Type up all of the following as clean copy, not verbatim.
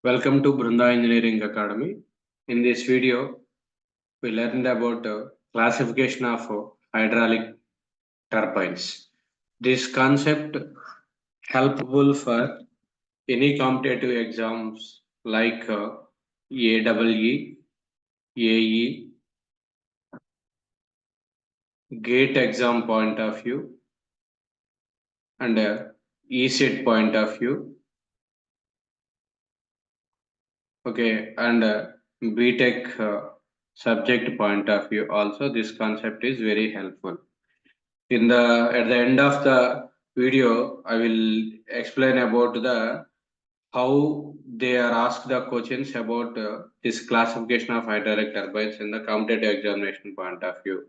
Welcome to Brunda Engineering Academy. In this video, we learned about classification of hydraulic turbines. This concept helpful for any competitive exams like AEE, AE, GATE exam point of view and ECET point of view. Okay, and B.Tech subject point of view also this concept is very helpful. At the end of the video, I will explain about the how they are asked the questions about this classification of hydraulic turbines in the competitive examination point of view.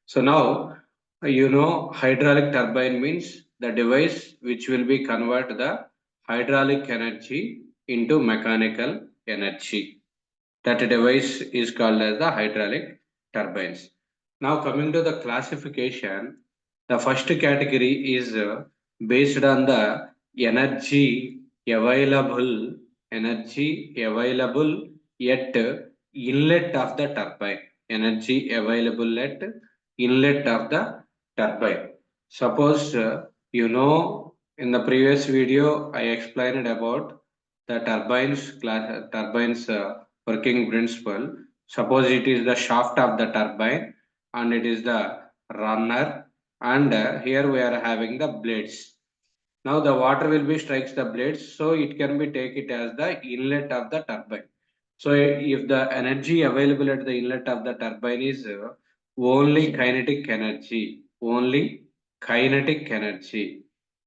So now hydraulic turbine means the device which will be convert the hydraulic energy into mechanical energy. That device is called as the hydraulic turbines. Now coming to the classification, the first category is based on the energy available at inlet of the turbine. Energy available at inlet of the turbine. Suppose in the previous video I explained about the turbines working principle. Suppose it is the shaft of the turbine and it is the runner, and here we are having the blades. Now the water will be strikes the blades, so it can be take it as the inlet of the turbine. So if the energy available at the inlet of the turbine is only kinetic energy,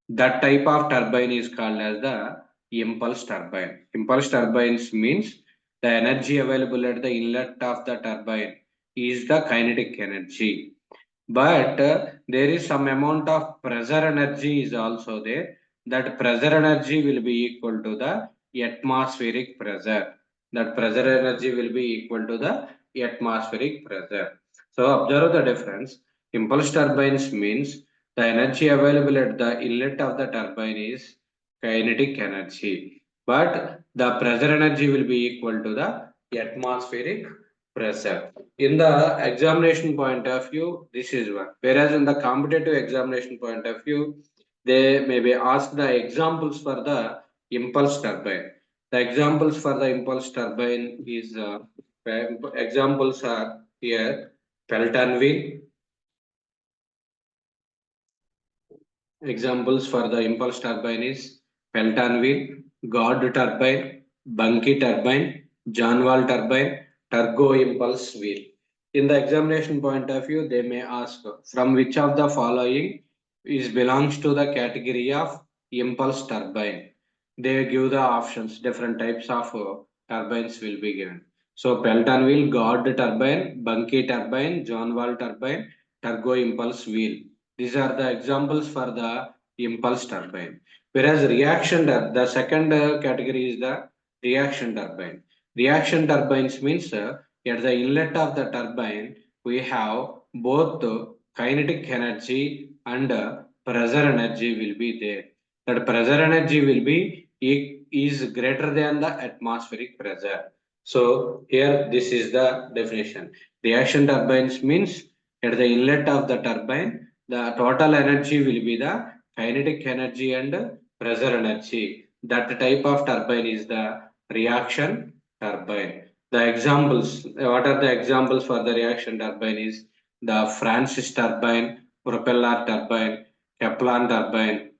that type of turbine is called as the impulse turbine. Impulse turbines means the energy available at the inlet of the turbine is the kinetic energy. But there is some amount of pressure energy is also there. That pressure energy will be equal to the atmospheric pressure. That pressure energy will be equal to the atmospheric pressure. So observe the difference. Impulse turbines means the energy available at the inlet of the turbine is kinetic energy, but the pressure energy will be equal to the atmospheric pressure. In the examination point of view, this is one. Whereas in the competitive examination point of view, they may be asked the examples for the impulse turbine. The examples for the impulse turbine is examples are here Pelton wheel. Examples for the impulse turbine is Pelton wheel, God turbine, Bunky turbine, John Wall turbine, Turbo impulse wheel. In the examination point of view, they may ask from which of the following is belongs to the category of impulse turbine. They give the options, different types of turbines will be given. So Pelton wheel, God turbine, Bunky turbine, John Wall turbine, Turbo impulse wheel. These are the examples for the impulse turbine. Whereas the second category is the reaction turbine. Reaction turbines means at the inlet of the turbine, we have both kinetic energy and pressure energy will be there. That pressure energy will be is greater than the atmospheric pressure. So here this is the definition. Reaction turbines means at the inlet of the turbine, the total energy will be the kinetic energy and pressure energy. That type of turbine is the reaction turbine. The examples, what are the examples for the reaction turbine is the Francis turbine, propeller turbine, Kaplan turbine,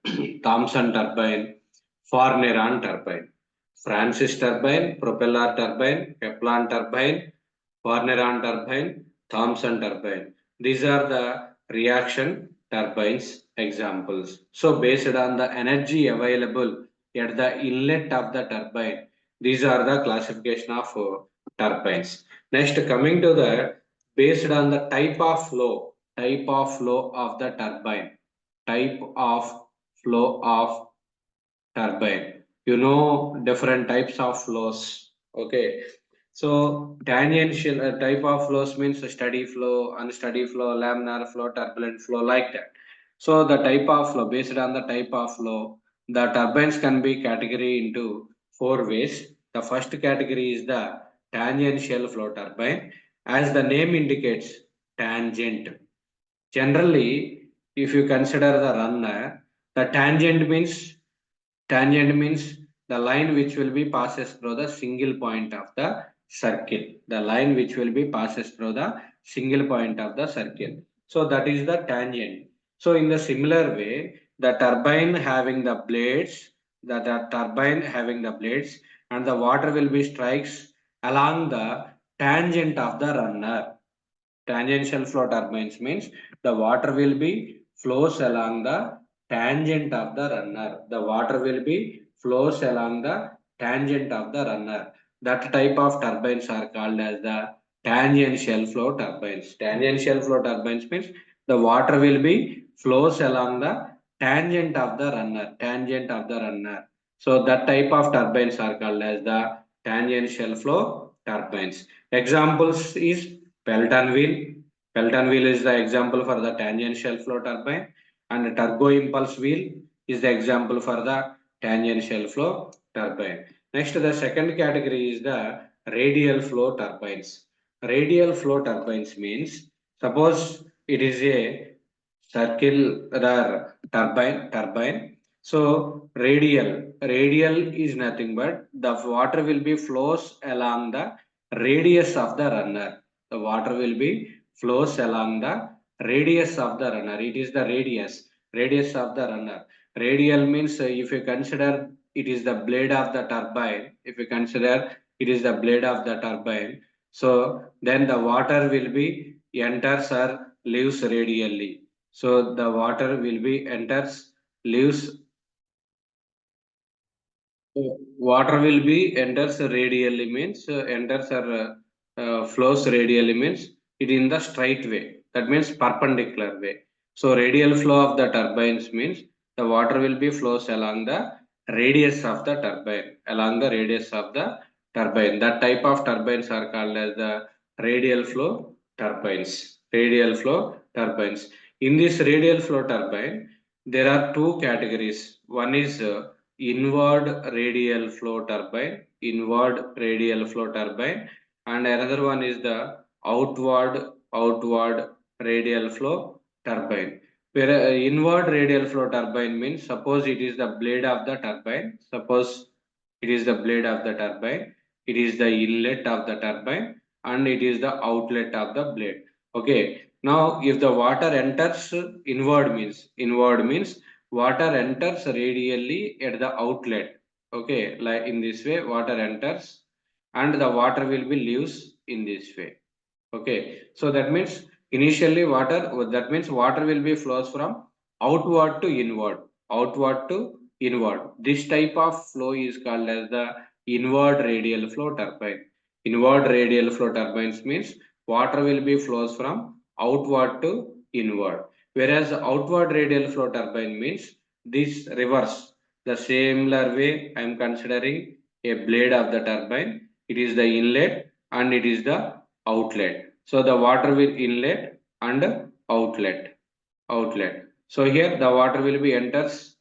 Thomson turbine, Farneron turbine. Francis turbine, propeller turbine, Kaplan turbine, Farneron turbine, Thomson turbine. These are the reaction turbines examples. So based on the energy available at the inlet of the turbine, these are the classification of turbines. Next, coming to the based on the type of flow of the turbine, type of flow of turbine. Different types of flows. Okay. So tangential type of flows means steady flow, unsteady flow, laminar flow, turbulent flow, like that. So the type of flow, based on the type of flow, the turbines can be categorized into four ways. The first category is the tangential flow turbine. As the name indicates, tangent. Generally, if you consider the runner, the tangent means the line which will be passes through the single point of the circle. The line which will be passes through the single point of the circle. So that is the tangent. So in the similar way, the turbine having the blades, the turbine having the blades, and the water will be strikes along the tangent of the runner. Tangential flow turbines means the water will be flows along the tangent of the runner. The water will be flows along the tangent of the runner. That type of turbines are called as the tangential flow turbines. Tangential flow turbines means the water will be flows along the tangent of the runner. Tangent of the runner. So that type of turbines are called as the tangential flow turbines. Examples is Pelton wheel. Pelton wheel is the example for the tangential flow turbine, and turbo impulse wheel is the example for the tangential flow turbine. Next, the second category is the radial flow turbines. Radial flow turbines means suppose it is a circular turbine. So radial is nothing but the water will be flows along the radius of the runner. The water will be flows along the radius of the runner. It is the radius of the runner. Radial means if you consider it is the blade of the turbine, if you consider it is the blade of the turbine, so then the water will be enters or leaves radially. So the water will be enters, leaves, water will be enters radially means enters or flows radially means it in the straight way. That means perpendicular way. So radial flow of the turbines means the water will be flows along the radius of the turbine, along the radius of the turbine. That type of turbines are called as the radial flow turbines. Radial flow turbines. In this radial flow turbine, there are two categories. One is inward radial flow turbine, and another one is the outward radial flow turbine. Where inward radial flow turbine means suppose it is the blade of the turbine, suppose it is the blade of the turbine, it is the inlet of the turbine, and it is the outlet of the blade. Okay, now if the water enters inward means water enters radially at the outlet. Okay, like in this way water enters and the water will be leaves in this way. Okay, so that means initially that means water will be flows from outward to inward, outward to inward. This type of flow is called as the inward radial flow turbine. Inward radial flow turbines means water will be flows from outward to inward, whereas outward radial flow turbine means this reverse. The similar way I am considering a blade of the turbine, it is the inlet and it is the outlet. So the water will inlet and outlet. So here the water will be enters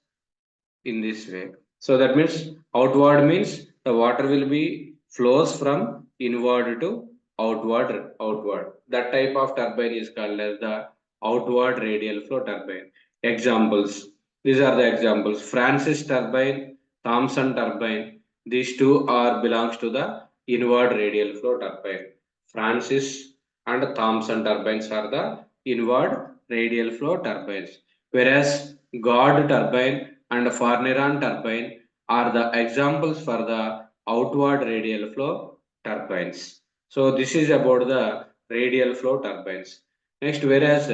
in this way. So that means outward means the water will be flows from inward to outward. That type of turbine is called as the outward radial flow turbine. Examples. These are the examples. Francis turbine, Thomson turbine. These two are belongs to the inward radial flow turbine. Francis and Thomson turbines are the inward radial flow turbines. Whereas God turbine and Farneron turbine are the examples for the outward radial flow turbines. So this is about the radial flow turbines. Next, whereas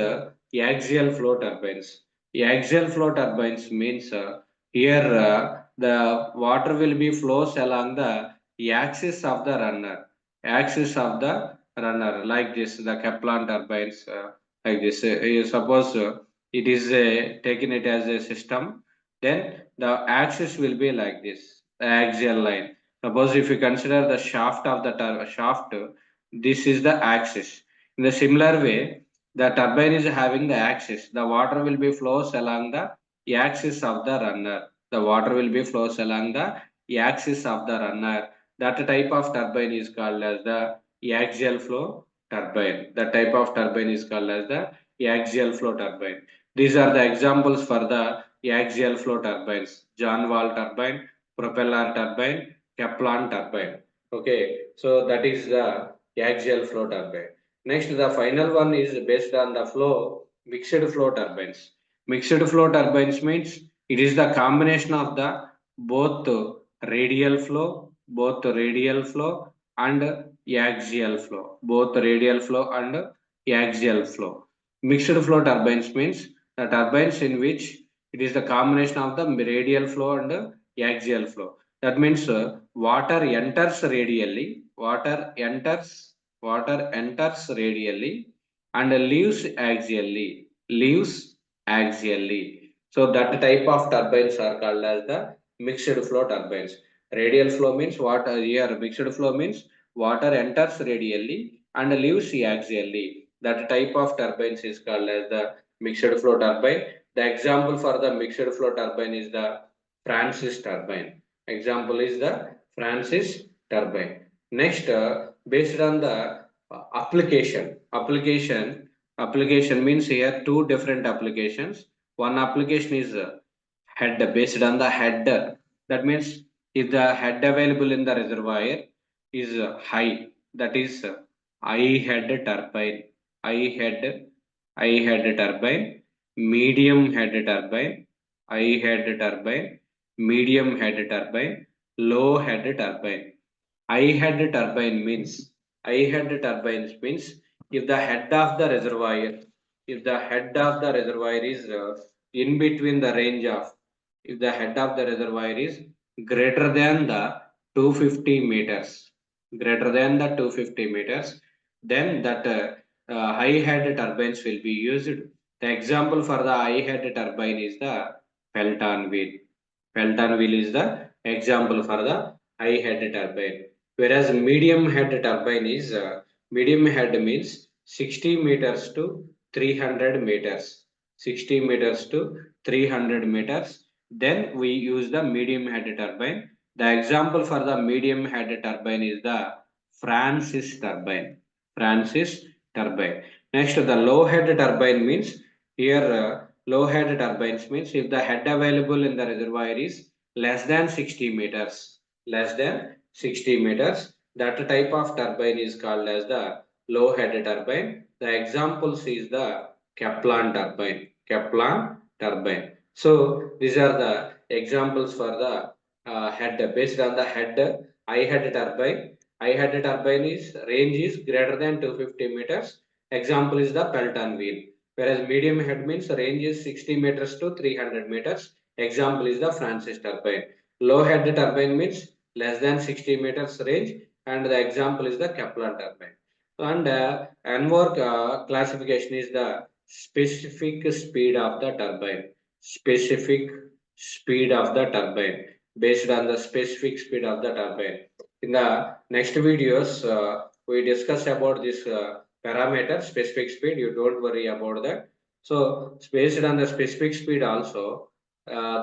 axial flow turbines. Axial flow turbines means here the water will be flows along the axis of the runner. Axis of the runner like this, the Kaplan turbines like this. You suppose it is taken it as a system, then the axis will be like this, the axial line. Suppose if you consider the shaft of the shaft, this is the axis. In the similar way, the turbine is having the axis. The water will be flows along the axis of the runner. The water will be flows along the axis of the runner. That type of turbine is called as the axial flow turbine. The type of turbine is called as the axial flow turbine. These are the examples for the axial flow turbines: John Wall turbine, propeller turbine, Kaplan turbine. Okay, so that is the axial flow turbine. Next, the final one is based on the flow, mixed flow turbines. Mixed flow turbines means it is the combination of the both radial flow and axial flow, both radial flow and axial flow. Mixed flow turbines means the turbines in which it is the combination of the radial flow and axial flow. That means water enters radially and leaves axially. So that type of turbines are called as the mixed flow turbines. Radial flow means water here. Mixed flow means water enters radially and leaves axially. That type of turbines is called as the mixed flow turbine. The example for the mixed flow turbine is the Francis turbine. Example is the Francis turbine. Next, based on the application means here two different applications. One application is head, based on the head. That means if the head available in the reservoir is high, that is I head turbine, I head, I head turbine, medium head turbine, I head turbine, medium head turbine, low head turbine. I head turbines means if the head of the reservoir, if the head of the reservoir is in between the range of, if the head of the reservoir is greater than the 250 meters, greater than the 250 meters, then that high head turbines will be used. The example for the high head turbine is the Pelton wheel. Pelton wheel is the example for the high head turbine. Whereas medium head turbine is medium head means 60 meters to 300 meters. 60 meters to 300 meters. Then we use the medium head turbine. The example for the medium head turbine is the Francis turbine. Francis turbine. Next, the low head turbine means here low head turbines means if the head available in the reservoir is less than 60 meters, less than 60 meters, that type of turbine is called as the low head turbine. The examples is the Kaplan turbine. Kaplan turbine. So these are the examples for the head. Based on the head, I head turbine. I head turbine is range is greater than 250 meters. Example is the Pelton wheel. Whereas medium head means range is 60 meters to 300 meters. Example is the Francis turbine. Low head turbine means less than 60 meters range, and the example is the Kaplan turbine. And NWORK classification is the specific speed of the turbine. Specific speed of the turbine, based on the specific speed of the turbine. In the next videos, we discuss about this parameter, specific speed. You don't worry about that. So based on the specific speed also,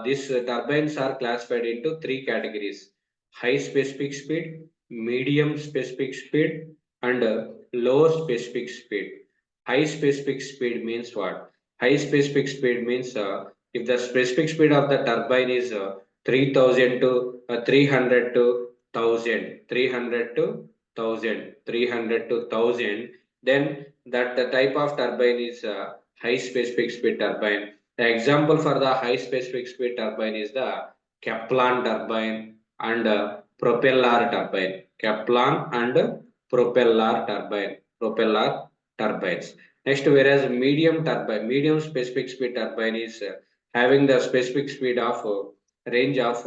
these turbines are classified into three categories: high specific speed, medium specific speed, and low specific speed. High specific speed means what? High specific speed means if the specific speed of the turbine is 3000 to 300 to 1000, 300 to 1000, 300 to 1000, then that the type of turbine is high specific speed turbine. The example for the high specific speed turbine is the Kaplan turbine and propeller turbine. Kaplan and propeller turbines. Next, whereas medium specific speed turbine is having the specific speed of range of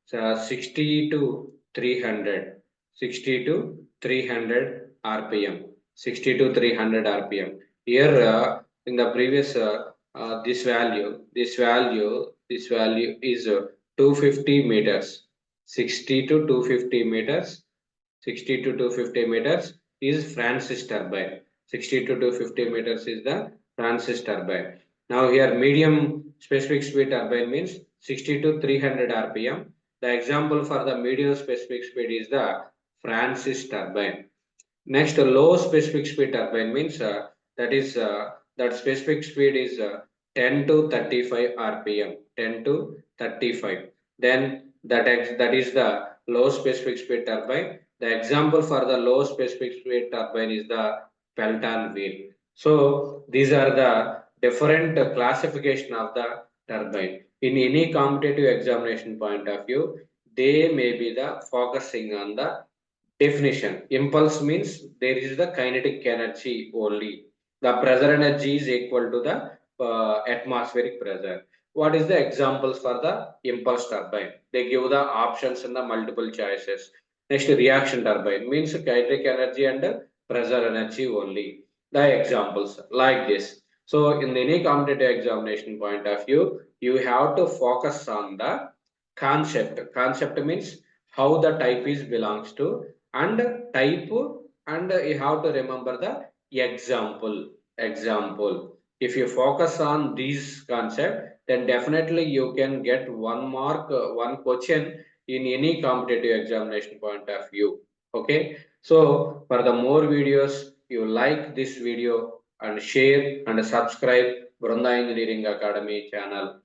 60 to 300, 60 to 300 rpm, 60 to 300 rpm. Here, in the previous, this value is 250 meters, 60 to 250 meters, 60 to 250 meters is Francis turbine. 60 to 250 meters is the Francis turbine. Now here medium specific speed turbine means 60 to 300 rpm. The example for the medium specific speed is the Francis turbine. Next, low specific speed turbine means that specific speed is 10 to 35 rpm, 10 to 35. Then that is the low specific speed turbine. The example for the low specific speed turbine is the Pelton wheel. So these are the different classification of the turbine. In any competitive examination point of view, they may be the focusing on the definition. Impulse means there is the kinetic energy only. The pressure energy is equal to the atmospheric pressure. What is the examples for the impulse turbine? They give the options in the multiple choices. Next, reaction turbine means kinetic energy and pressure energy only. The examples like this. So, in any competitive examination point of view, you have to focus on the concept. Concept means how the type is belongs to, and type, and you have to remember the example. If you focus on these concept, then definitely you can get 1 mark, one question in any competitive examination point of view. Okay, so for the more videos, you like this video and share and subscribe Brunda Engineering Academy channel.